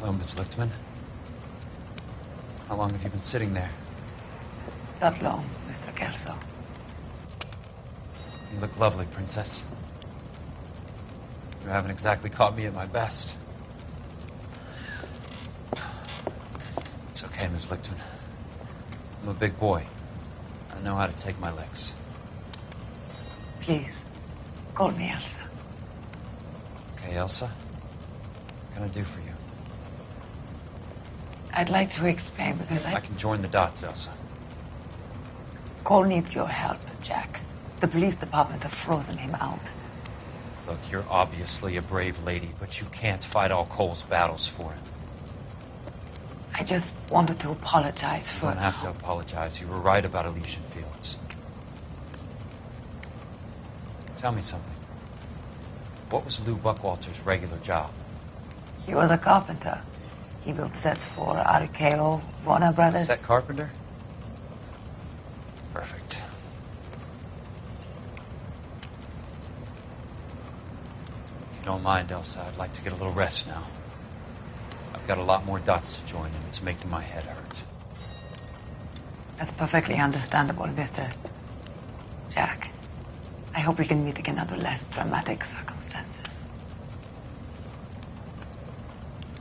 Hello, Miss Lichtman. How long have you been sitting there? Not long, Mr. Kelso. You look lovely, Princess. You haven't exactly caught me at my best. It's okay, Miss Lichtman. I'm a big boy. I know how to take my licks. Please, call me Elsa. Okay, Elsa? What can I do for you? I'd like to explain because I can join the dots, Elsa. Cole needs your help, Jack. The police department have frozen him out. Look, you're obviously a brave lady, but you can't fight all Cole's battles for him. I just wanted to apologize for... You don't have to apologize. You were right about Elysian Fields. Tell me something. What was Lou Buckwalter's regular job? He was a carpenter. He built sets for RKO, Warner Brothers. Set carpenter? Perfect. If you don't mind, Elsa, I'd like to get a little rest now. I've got a lot more dots to join, and it's making my head hurt. That's perfectly understandable, Mr. Jack. I hope we can meet again under less dramatic circumstances.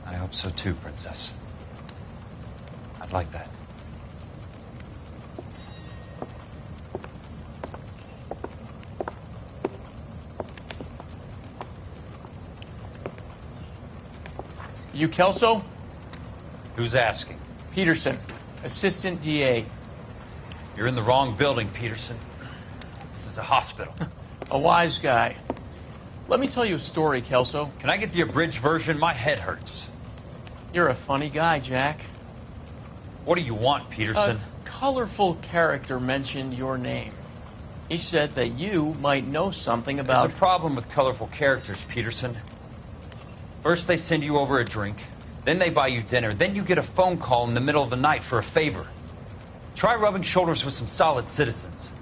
I hope so too, Princess. I'd like that. You Kelso? Who's asking? Peterson, Assistant DA. You're in the wrong building, Peterson. This is a hospital. A wise guy. Let me tell you a story, Kelso. Can I get the abridged version? My head hurts. You're a funny guy, Jack. What do you want, Peterson? A colorful character mentioned your name. He said that you might know something about... There's a problem with colorful characters, Peterson. First they send you over a drink, then they buy you dinner, then you get a phone call in the middle of the night for a favor. Try rubbing shoulders with some solid citizens.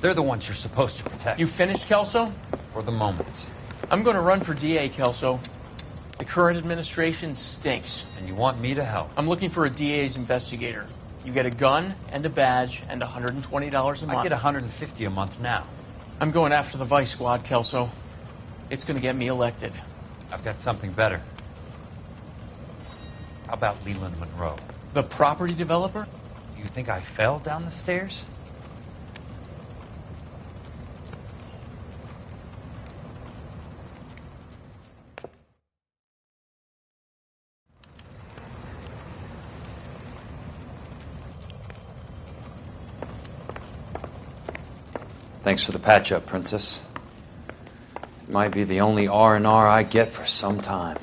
They're the ones you're supposed to protect. You finished, Kelso? For the moment. I'm going to run for DA, Kelso. The current administration stinks. And you want me to help? I'm looking for a DA's investigator. You get a gun and a badge and $120 a month. I get $150 a month now. I'm going after the Vice Squad, Kelso. It's going to get me elected. I've got something better. How about Leland Monroe? The property developer? Do you think I fell down the stairs? Thanks for the patch-up, Princess. It might be the only R&R I get for some time.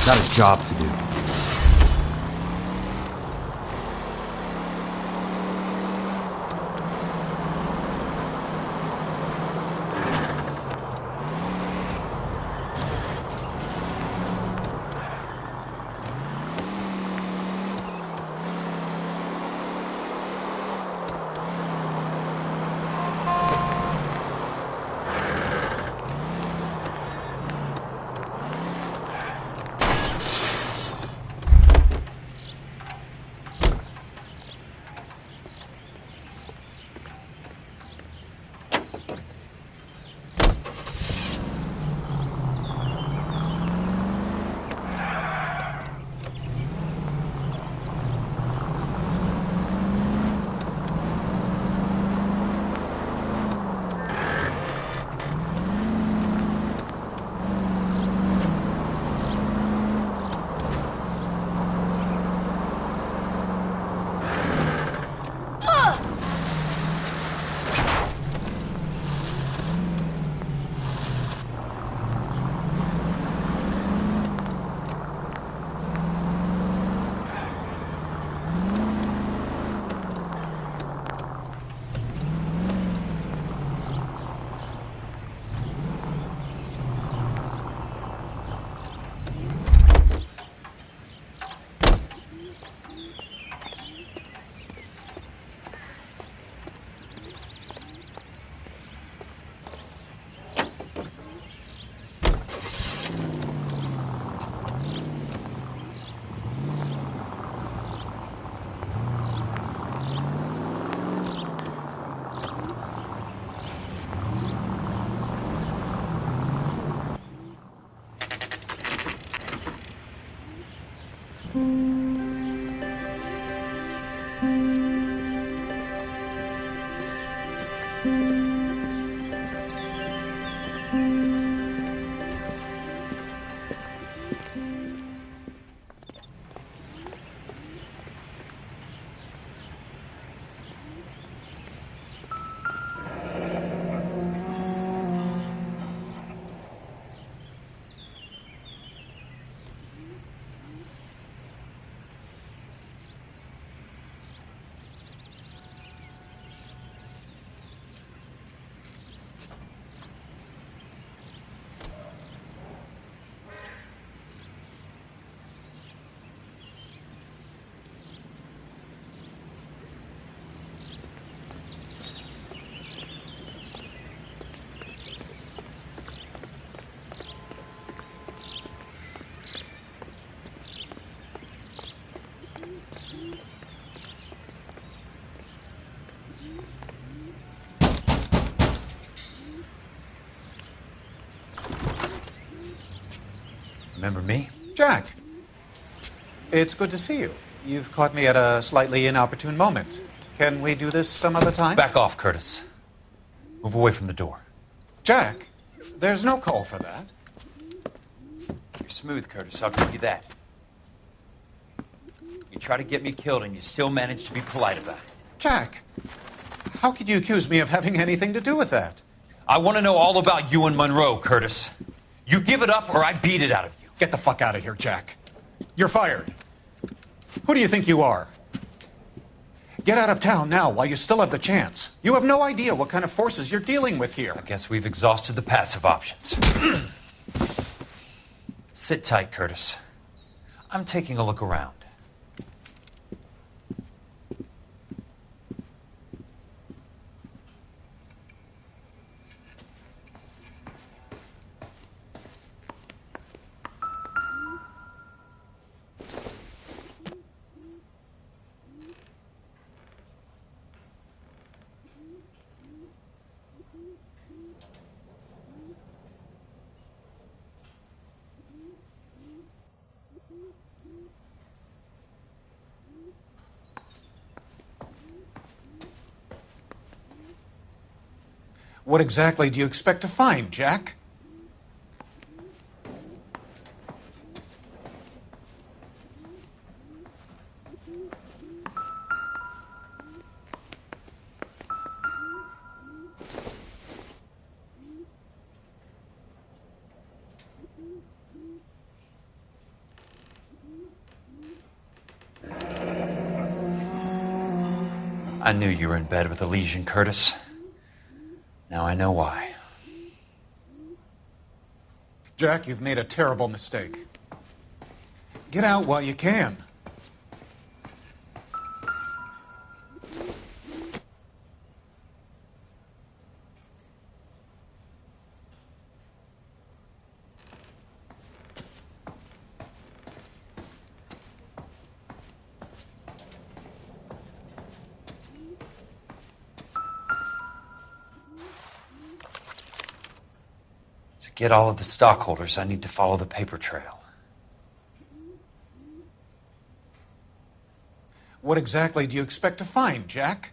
Got a job to do. Remember me? Jack, it's good to see you. You've caught me at a slightly inopportune moment. Can we do this some other time? Back off, Curtis. Move away from the door. Jack, there's no call for that. You're smooth, Curtis. I'll give you that. You try to get me killed and you still manage to be polite about it. Jack, how could you accuse me of having anything to do with that? I want to know all about you and Monroe, Curtis. You give it up or I beat it out of you. Get the fuck out of here, Jack. You're fired. Who do you think you are? Get out of town now while you still have the chance. You have no idea what kind of forces you're dealing with here. I guess we've exhausted the passive options. Sit tight, Curtis. I'm taking a look around. What exactly do you expect to find, Jack? I knew you were in bed with a lesion, Curtis. Now I know why. Jack, you've made a terrible mistake. Get out while you can. To get all of the stockholders, I need to follow the paper trail. What exactly do you expect to find, Jack?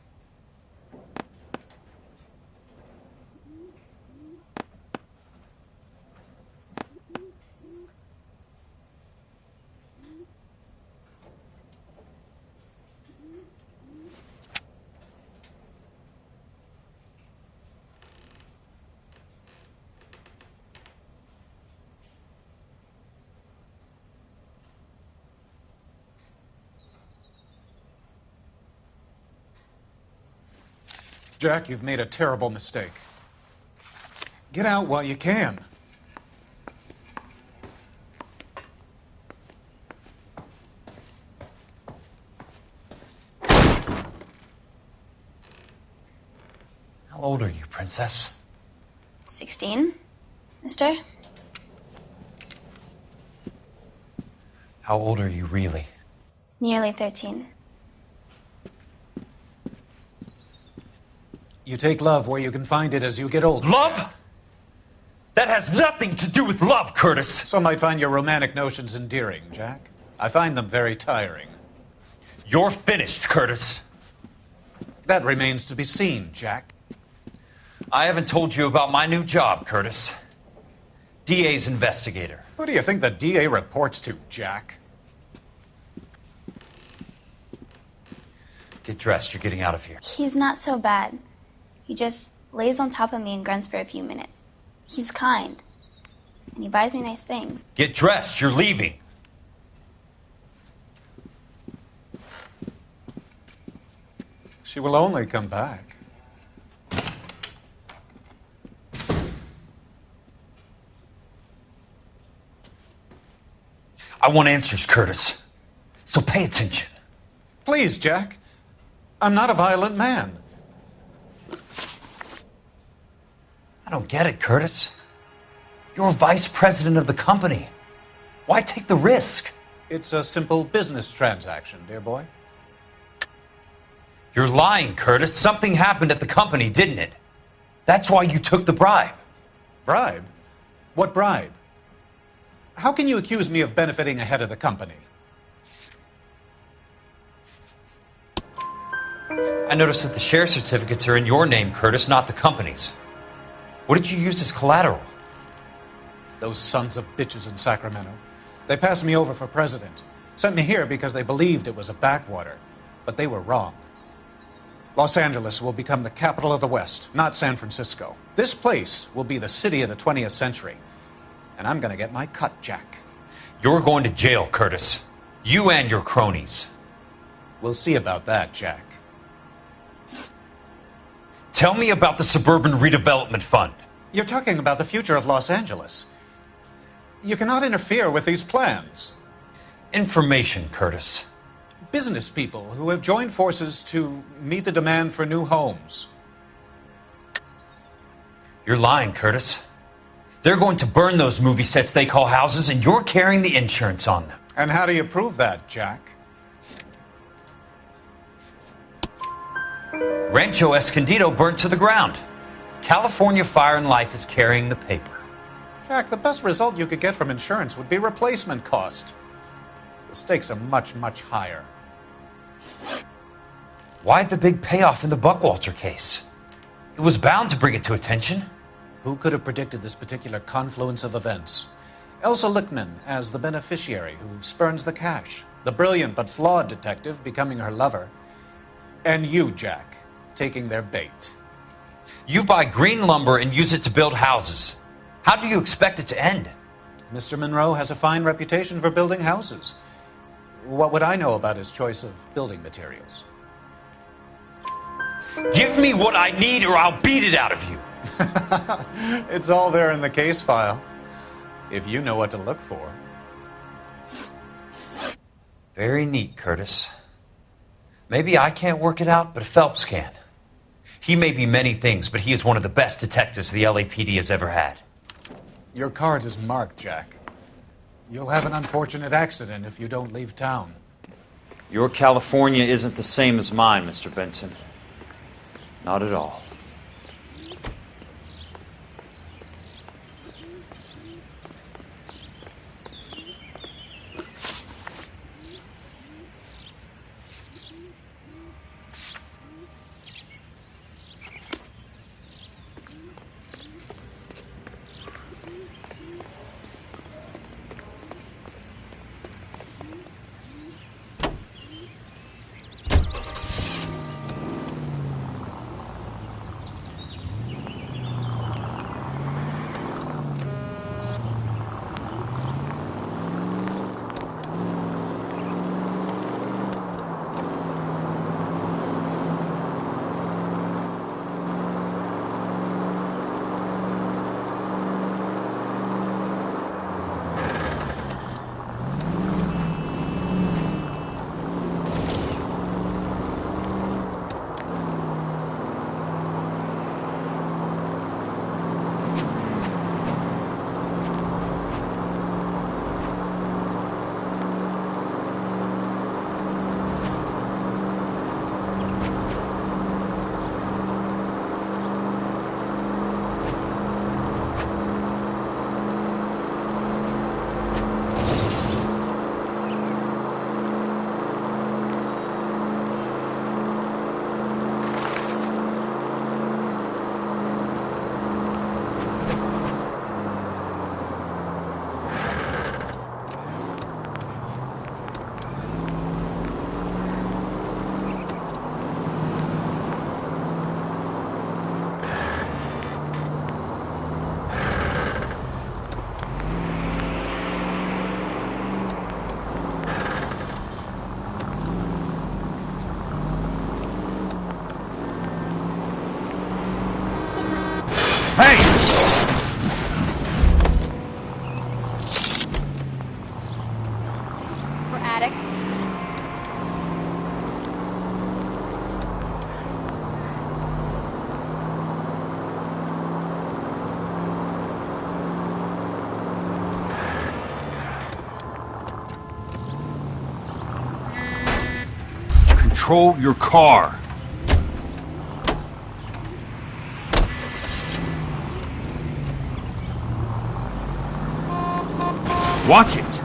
Jack, you've made a terrible mistake. Get out while you can. How old are you, Princess? 16, mister? How old are you really? Nearly 13. You take love where you can find it as you get older. Love? That has nothing to do with love, Curtis. Some might find your romantic notions endearing, Jack. I find them very tiring. You're finished, Curtis. That remains to be seen, Jack. I haven't told you about my new job, Curtis. DA's investigator. Who do you think the DA reports to, Jack? Get dressed. You're getting out of here. He's not so bad. He just lays on top of me and grunts for a few minutes. He's kind. And he buys me nice things. Get dressed. You're leaving. She will only come back. I want answers, Curtis. So pay attention. Please, Jack. I'm not a violent man. I don't get it, Curtis. You're vice president of the company. Why take the risk? It's a simple business transaction, dear boy. You're lying, Curtis. Something happened at the company, didn't it? That's why you took the bribe. Bribe? What bribe? How can you accuse me of benefiting ahead of the company? I noticed that the share certificates are in your name, Curtis, not the company's. What did you use as collateral? Those sons of bitches in Sacramento. They passed me over for president. Sent me here because they believed it was a backwater. But they were wrong. Los Angeles will become the capital of the West, not San Francisco. This place will be the city of the 20th century. And I'm going to get my cut, Jack. You're going to jail, Curtis. You and your cronies. We'll see about that, Jack. Tell me about the Suburban Redevelopment Fund. You're talking about the future of Los Angeles. You cannot interfere with these plans. Information, Curtis. Business people who have joined forces to meet the demand for new homes. You're lying, Curtis. They're going to burn those movie sets they call houses, and you're carrying the insurance on them. And how do you prove that, Jack? Rancho Escondido burnt to the ground. California Fire and Life is carrying the paper. Jack, the best result you could get from insurance would be replacement cost. The stakes are much, much higher. Why the big payoff in the Buckwalter case? It was bound to bring it to attention. Who could have predicted this particular confluence of events? Elsa Lichtman as the beneficiary who spurns the cash. The brilliant but flawed detective becoming her lover. And you, Jack, taking their bait. You buy green lumber and use it to build houses. How do you expect it to end? Mr. Monroe has a fine reputation for building houses. What would I know about his choice of building materials? Give me what I need or I'll beat it out of you. It's all there in the case file, if you know what to look for. Very neat, Curtis. Maybe I can't work it out, but Phelps can. He may be many things, but he is one of the best detectives the LAPD has ever had. Your card is marked, Jack. You'll have an unfortunate accident if you don't leave town. Your California isn't the same as mine, Mr. Benson. Not at all. Hey! We're addicts. Control your car. Watch it!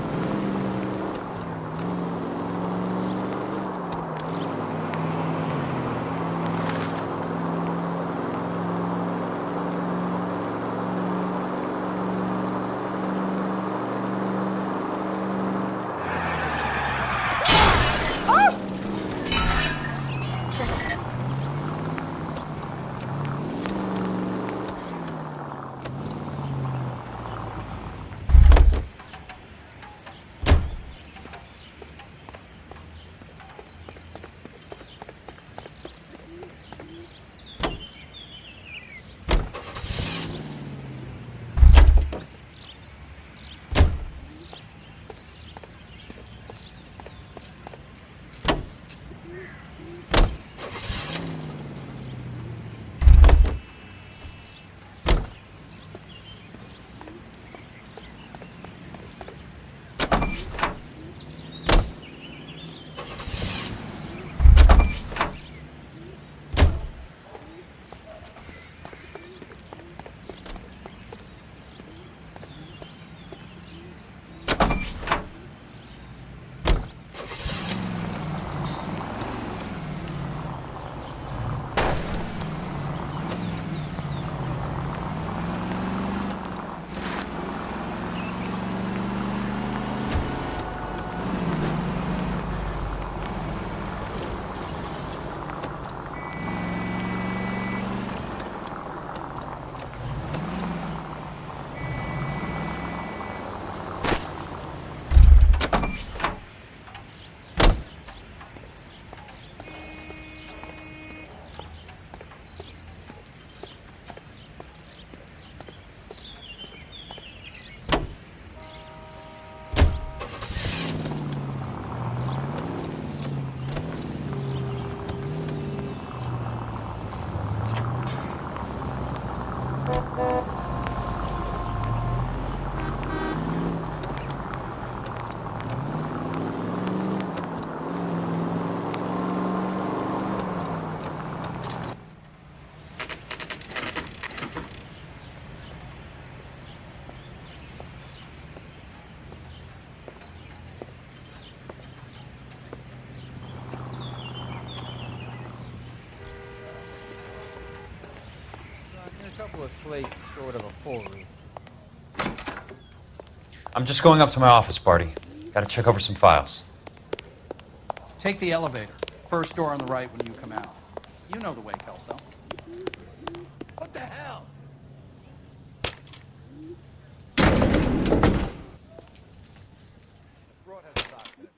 Slates short of a full roof. I'm just going up to my office, Barty. Gotta check over some files. Take the elevator. First door on the right when you come out. You know the way, Kelso. What the hell? Broad has socks in it.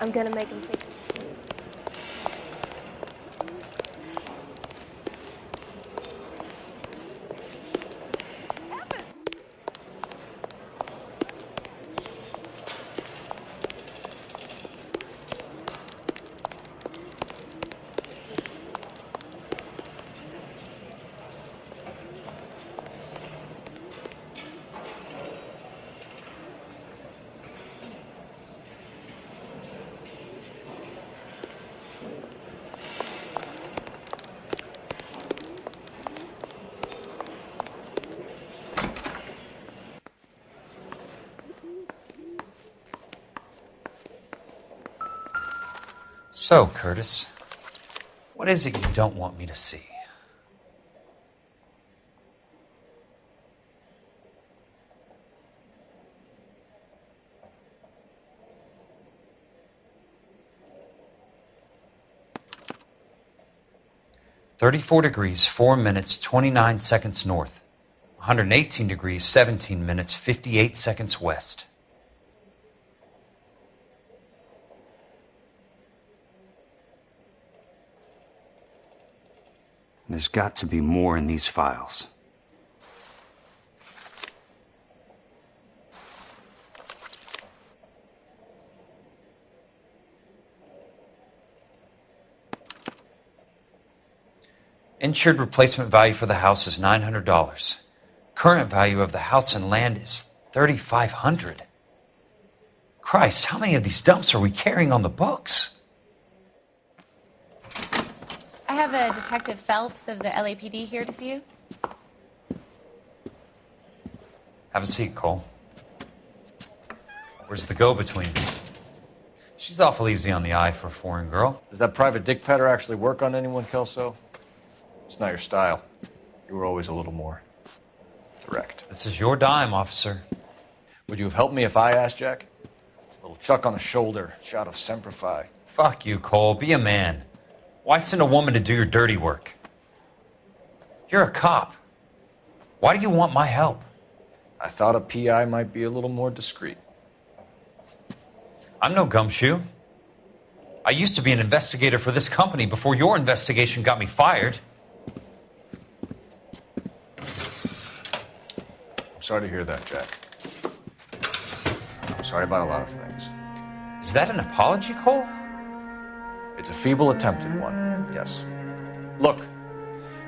I'm gonna make him take it. So, Curtis, what is it you don't want me to see? "34 degrees, 4 minutes, 29 seconds north. 118 degrees, 17 minutes, 58 seconds west." There's got to be more in these files. Insured replacement value for the house is $900. Current value of the house and land is $3,500. Christ, how many of these dumps are we carrying on the books? I have a Detective Phelps of the LAPD here to see you. Have a seat, Cole. Where's the go-between? She's awful easy on the eye for a foreign girl. Does that private dick petter actually work on anyone, Kelso? It's not your style. You were always a little more direct. This is your dime, officer. Would you have helped me if I asked, Jack? A little chuck on the shoulder, shot of Semper Fi. Fuck you, Cole. Be a man. Why send a woman to do your dirty work? You're a cop. Why do you want my help? I thought a PI might be a little more discreet. I'm no gumshoe. I used to be an investigator for this company before your investigation got me fired. I'm sorry to hear that, Jack. I'm sorry about a lot of things. Is that an apology, Cole? It's a feeble attempt at one, yes. Look,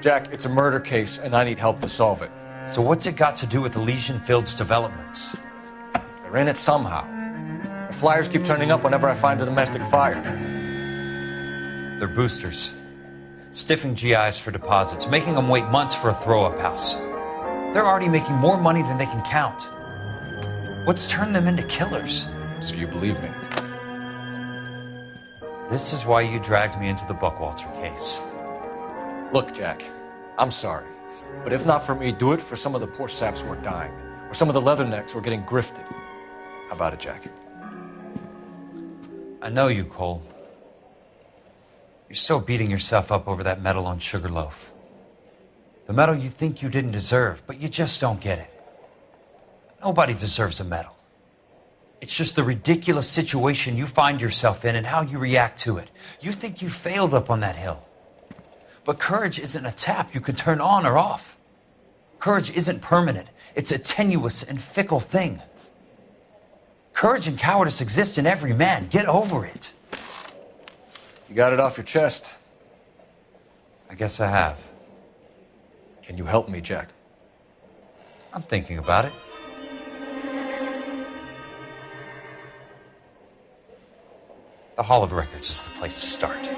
Jack, it's a murder case, and I need help to solve it. So what's it got to do with Elysian Fields developments? They're in it somehow. The flyers keep turning up whenever I find a domestic fire. They're boosters. Stiffing GIs for deposits, making them wait months for a throw-up house. They're already making more money than they can count. What's turned them into killers? So you believe me? This is why you dragged me into the Buckwalter case. Look, Jack, I'm sorry. But if not for me, do it for some of the poor saps who are dying. Or some of the leathernecks who are getting grifted. How about it, Jack? I know you, Cole. You're still beating yourself up over that medal on Sugarloaf. The medal you think you didn't deserve, but you just don't get it. Nobody deserves a medal. It's just the ridiculous situation you find yourself in and how you react to it. You think you failed up on that hill. But courage isn't a tap you can turn on or off. Courage isn't permanent. It's a tenuous and fickle thing. Courage and cowardice exist in every man. Get over it. You got it off your chest. I guess I have. Can you help me, Jack? I'm thinking about it. The Hall of Records is the place to start.